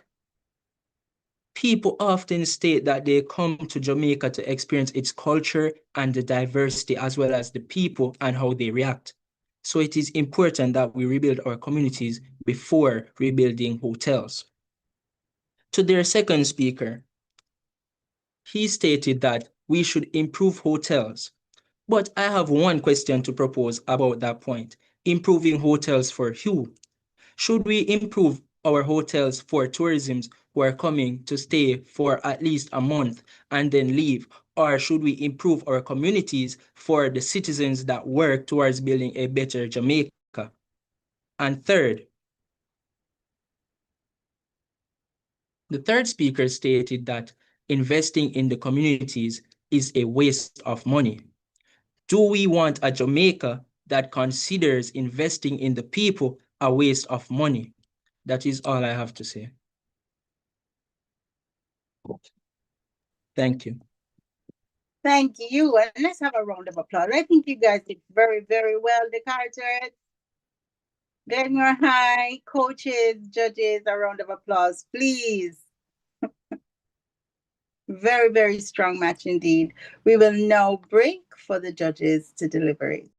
people often state that they come to Jamaica to experience its culture and the diversity as well as the people and how they react. So it is important that we rebuild our communities before rebuilding hotels. To their second speaker, he stated that we should improve hotels. But I have one question to propose about that point. Improving hotels for who? Should we improve our hotels for tourism who are coming to stay for at least a month and then leave? Or should we improve our communities for the citizens that work towards building a better Jamaica? And third, the third speaker stated that investing in the communities is a waste of money. Do we want a Jamaica that considers investing in the people a waste of money? That is all I have to say. Thank you. Thank you. And let's have a round of applause. I think you guys did very, very well, Decarteret. Glenmuir High, coaches, judges, a round of applause, please. Very, very strong match indeed. We will now break for the judges to deliberate.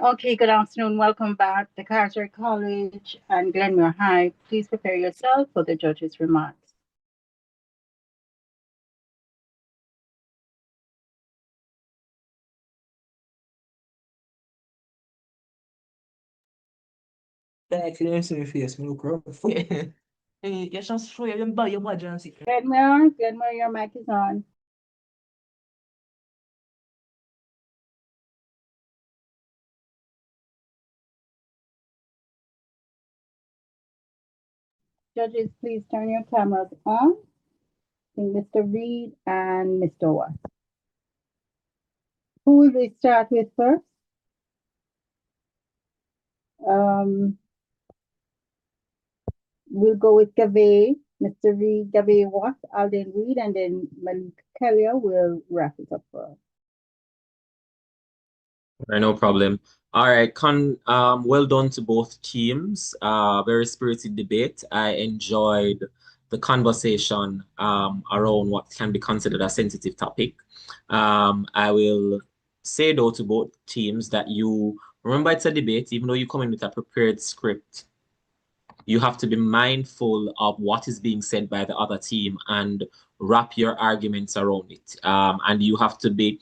Okay, good afternoon. Welcome back to Carter College and Glenmuir High. Please prepare yourself for the judge's remarks. Glenmuir, your mic is on. Judges, please turn your cameras on. I think Mr. Reed and Mr. Watt. Who will we start with first? We'll go with Gavay, Mr. Reed, Gavay Watt, Alden Reed, and then Malik Kelly will wrap it up for us. Right, no problem. All right, well done to both teams. Very spirited debate. I enjoyed the conversation around what can be considered a sensitive topic. I will say though to both teams that you remember it's a debate, even though you come in with a prepared script, you have to be mindful of what is being said by the other team and wrap your arguments around it. And you have to be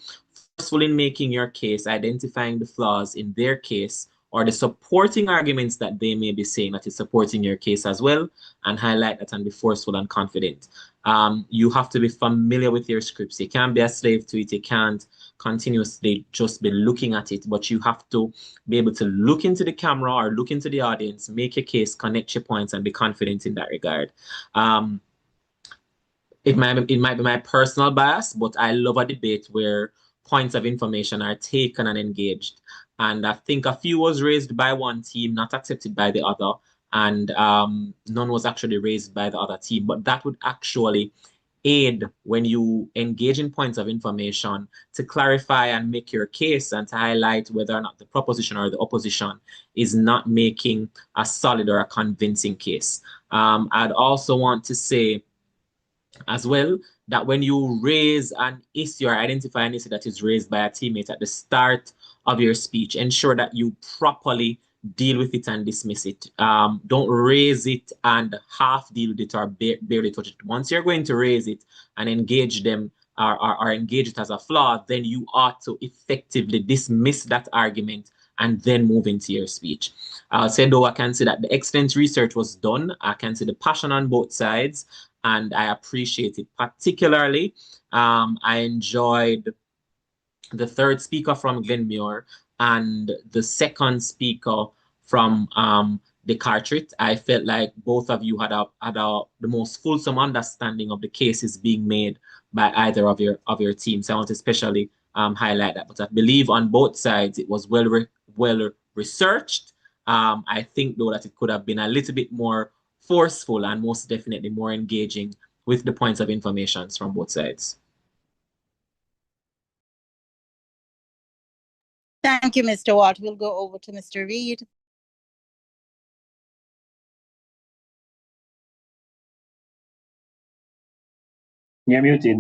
forceful in making your case, identifying the flaws in their case or the supporting arguments that they may be saying that is supporting your case as well, and highlight that and be forceful and confident. You have to be familiar with your scripts. You can't be a slave to it. You can't continuously just be looking at it, but you have to be able to look into the camera or look into the audience, make your case, connect your points, and be confident in that regard. It might be my personal bias, but I love a debate where points of information are taken and engaged. And I think a few was raised by one team, not accepted by the other, and none was actually raised by the other team. But that would actually aid when you engage in points of information to clarify and make your case and to highlight whether or not the proposition or the opposition is not making a solid or a convincing case. I'd also want to say as well that when you raise an issue or identify an issue that is raised by a teammate at the start of your speech, ensure that you properly deal with it and dismiss it. Don't raise it and half deal with it or barely touch it. Once you're going to raise it and engage them or engage it as a flaw, then you ought to effectively dismiss that argument and then move into your speech. I'll say though, I can see that the excellent research was done. I can see the passion on both sides, and I appreciate it. Particularly, I enjoyed the third speaker from Glenmuir and the second speaker from decarteret. I felt like both of you had the most fulsome understanding of the cases being made by either of your teams. I want to especially highlight that. But I believe on both sides it was well researched. I think though that it could have been a little bit more forceful and most definitely more engaging with the points of information from both sides. Thank you, Mr. Watt. We'll go over to Mr. Reed. You're muted.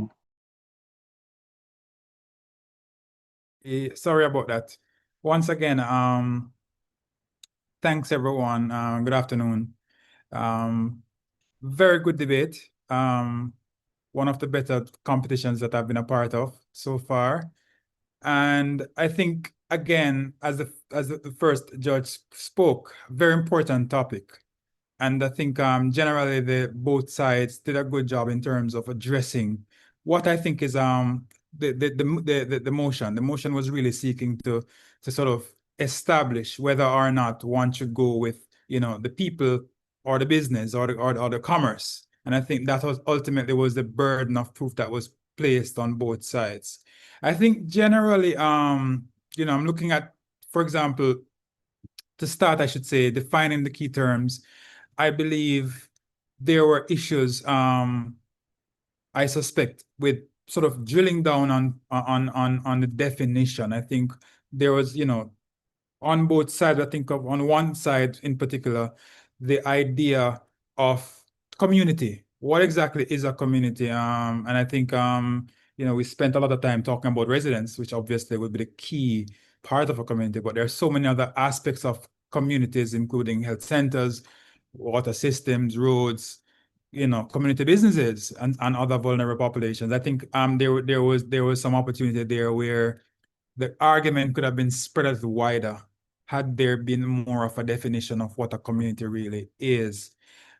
Sorry about that. Once again, thanks everyone. Good afternoon. Very good debate. One of the better competitions that I've been a part of so far. And I think, again, as the first judge spoke, very important topic. And I think generally both sides did a good job in terms of addressing what I think is the motion. The motion was really seeking to sort of establish whether or not one should go with, the people or the business or the commerce. And I think that was ultimately was the burden of proof that was placed on both sides. I think generally, I'm looking at, for example, to start, I should say, defining the key terms. I believe there were issues, I suspect, with sort of drilling down on the definition. I think there was, on both sides, I think on one side in particular, the idea of community. What exactly is a community? And I think, we spent a lot of time talking about residents, which obviously would be the key part of a community, but there are so many other aspects of communities, including health centers, water systems, roads, community businesses and other vulnerable populations. I think there was some opportunity there where the argument could have been spread out wider had there been more of a definition of what a community really is.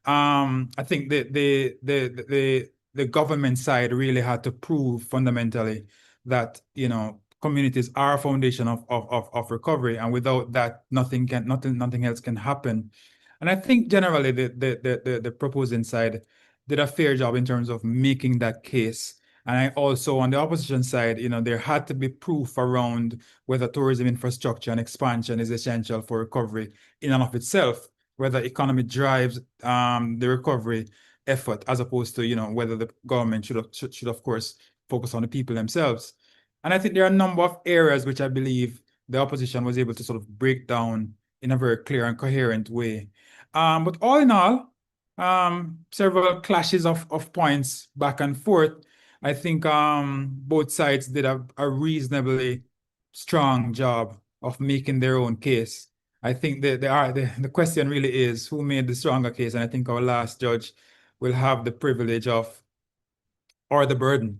I think the government side really had to prove fundamentally that communities are a foundation of recovery, and without that, nothing else can happen. And I think generally the proposing side did a fair job in terms of making that case. And I also, on the opposition side, there had to be proof around whether tourism infrastructure and expansion is essential for recovery in and of itself, whether economy drives the recovery effort, as opposed to, whether the government should of course focus on the people themselves. And I think there are a number of areas which I believe the opposition was able to sort of break down in a very clear and coherent way. But all in all, several clashes of points back and forth. I think both sides did a reasonably strong job of making their own case. I think the question really is who made the stronger case, and I think our last judge will have the privilege of, or the burden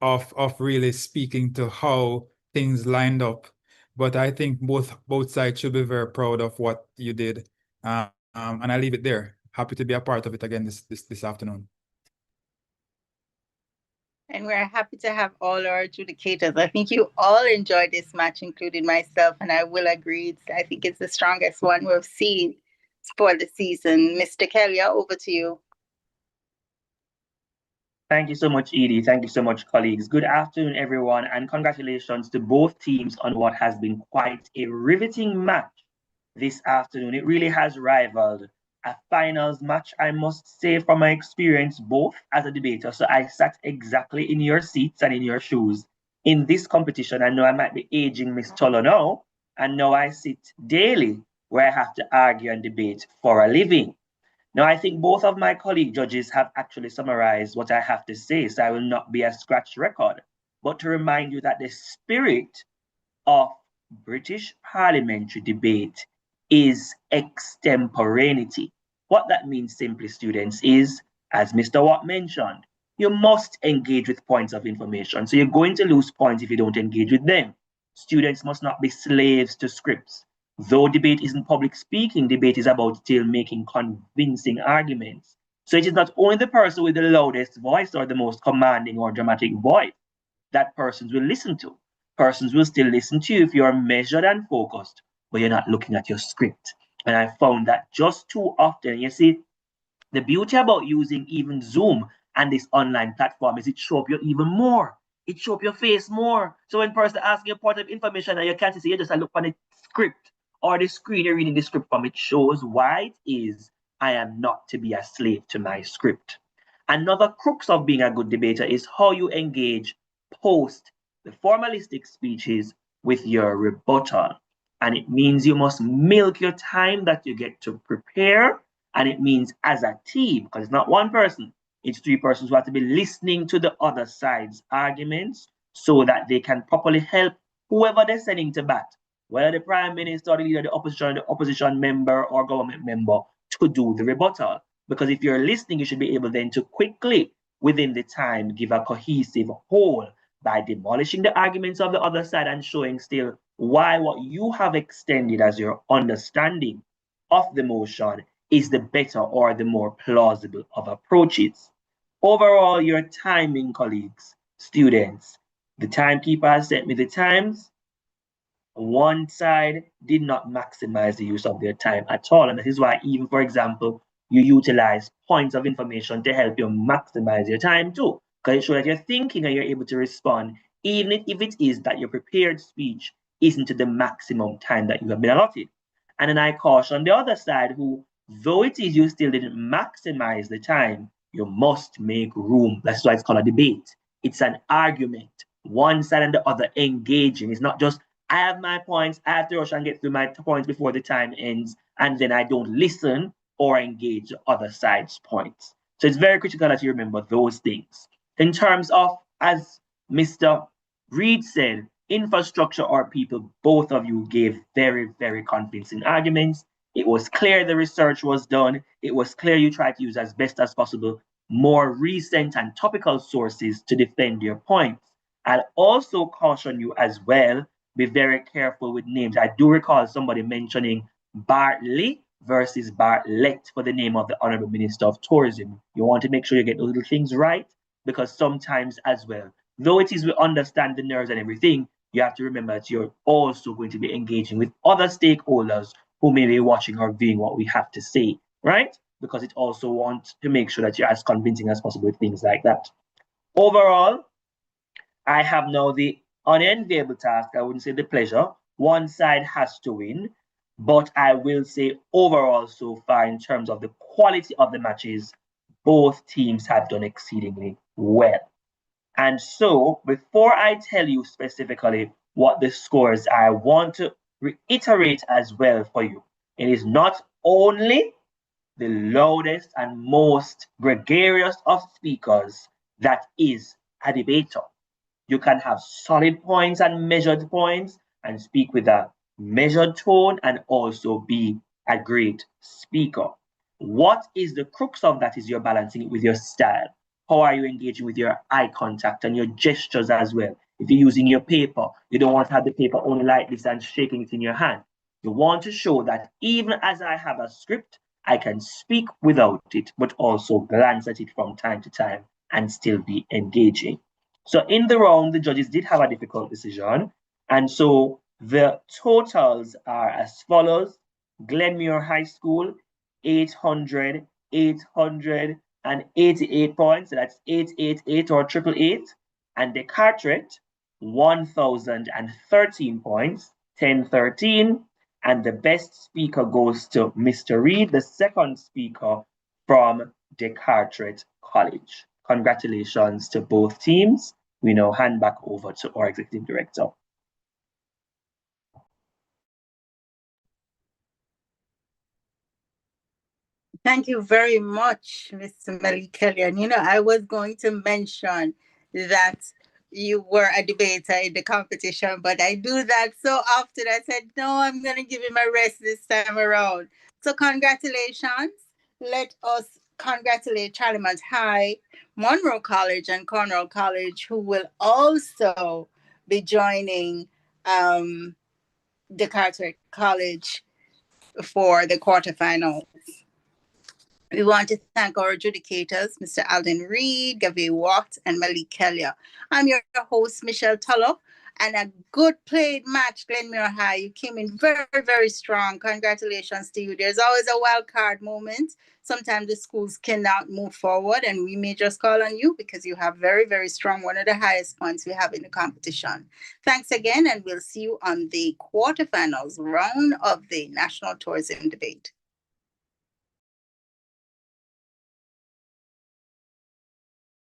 of really speaking to how things lined up. But I think both sides should be very proud of what you did, and I leave it there. Happy to be a part of it again this afternoon. And we're happy to have all our adjudicators. I think you all enjoyed this match, including myself, and I will agree. I think it's the strongest one we've seen for the season. Mr. Kelly, over to you. Thank you so much, Edie. Thank you so much, colleagues. Good afternoon, everyone, and congratulations to both teams on what has been quite a riveting match this afternoon. It really has rivaled a finals match, I must say, from my experience, both as a debater. So I sat exactly in your seats and in your shoes in this competition. I know I might be aging Miss Tolo now, and now I sit daily where I have to argue and debate for a living. Now, I think both of my colleague judges have actually summarized what I have to say, so I will not be a scratch record, but to remind you that the spirit of British parliamentary debate is extemporaneity. What that means simply, students, is, as Mr. Watt mentioned, you must engage with points of information. So you're going to lose points if you don't engage with them. Students must not be slaves to scripts. Though debate isn't public speaking, debate is about still making convincing arguments. So it is not only the person with the loudest voice or the most commanding or dramatic voice that persons will listen to. Persons will still listen to you if you are measured and focused, but you're not looking at your script. And I found that just too often. You see, the beauty about using even Zoom and this online platform is it shows up you even more. It shows up your face more. So when person asking you a part of information and you can't see, you just look on the script or the screen you're reading the script from. It shows why it is I am not to be a slave to my script. Another crux of being a good debater is how you engage post the formalistic speeches with your rebuttal. And it means you must milk your time that you get to prepare. And it means as a team, because it's not one person, it's three persons who have to be listening to the other side's arguments so that they can properly help whoever they're sending to bat, whether the prime minister, the leader, the opposition member or government member, to do the rebuttal. Because if you're listening, you should be able then to quickly, within the time, give a cohesive whole by demolishing the arguments of the other side and showing still why what you have extended as your understanding of the motion is the better or the more plausible of approaches. Overall, your timing, colleagues, students, the timekeeper has sent me the times. One side did not maximize the use of their time at all. And that is why, even for example, you utilize points of information to help you maximize your time too. Because it shows that you're thinking and you're able to respond, even if it is that your prepared speech isn't to the maximum time that you have been allotted. And then I caution the other side who, though it is you still didn't maximize the time, you must make room. That's why it's called a debate. It's an argument. One side and the other engaging. It's not just I have my points, I have to rush and get through my points before the time ends, and then I don't listen or engage the other side's points. So it's very critical that you remember those things. In terms of, as Mr. Reed said, infrastructure or people, both of you gave very, very convincing arguments. It was clear the research was done. It was clear you tried to use as best as possible more recent and topical sources to defend your points. I'll also caution you as well, be very careful with names. I do recall somebody mentioning Bartley versus Bartlett for the name of the Honorable Minister of Tourism. You want to make sure you get those little things right, because sometimes as well, though it is we understand the nerves and everything, you have to remember that you're also going to be engaging with other stakeholders who may be watching or viewing what we have to say, right? Because it also wants to make sure that you're as convincing as possible with things like that. Overall, I have now the unenviable task, I wouldn't say the pleasure. One side has to win, but I will say overall so far in terms of the quality of the matches, both teams have done exceedingly well. And so before I tell you specifically what the scores, I want to reiterate as well for you. It is not only the loudest and most gregarious of speakers that is a debater. You can have solid points and measured points and speak with a measured tone and also be a great speaker. What is the crux of that is you're balancing it with your style. How are you engaging with your eye contact and your gestures as well? If you're using your paper, you don't want to have the paper only like this and shaking it in your hand. You want to show that even as I have a script, I can speak without it, but also glance at it from time to time and still be engaging. So in the round, the judges did have a difficult decision. And so the totals are as follows. Glenmuir High School, 888 points. So that's 888 or 888. And decarteret, 1,013 points, 1013. And the best speaker goes to Mr. Reed, the second speaker from decarteret College. Congratulations to both teams. We now hand back over to our executive director. Thank you very much, Mr. Malik Kelly. And I was going to mention that you were a debater in the competition, but I do that so often. I said, no, I'm going to give him a rest this time around. So congratulations. Let us congratulate Charlemont High, Monroe College, and Cornwall College, who will also be joining decarteret College for the quarterfinals. We want to thank our adjudicators, Mr. Alden Reed, Gavi Watt, and Malik Kelly. I'm your host, Michelle Tulloch, and a good played match, Glenmuir High. You came in very, very strong. Congratulations to you. There's always a wild card moment. Sometimes the schools cannot move forward, and we may just call on you because you have very, very strong, one of the highest points we have in the competition. Thanks again, and we'll see you on the quarterfinals round of the National Tourism Debate.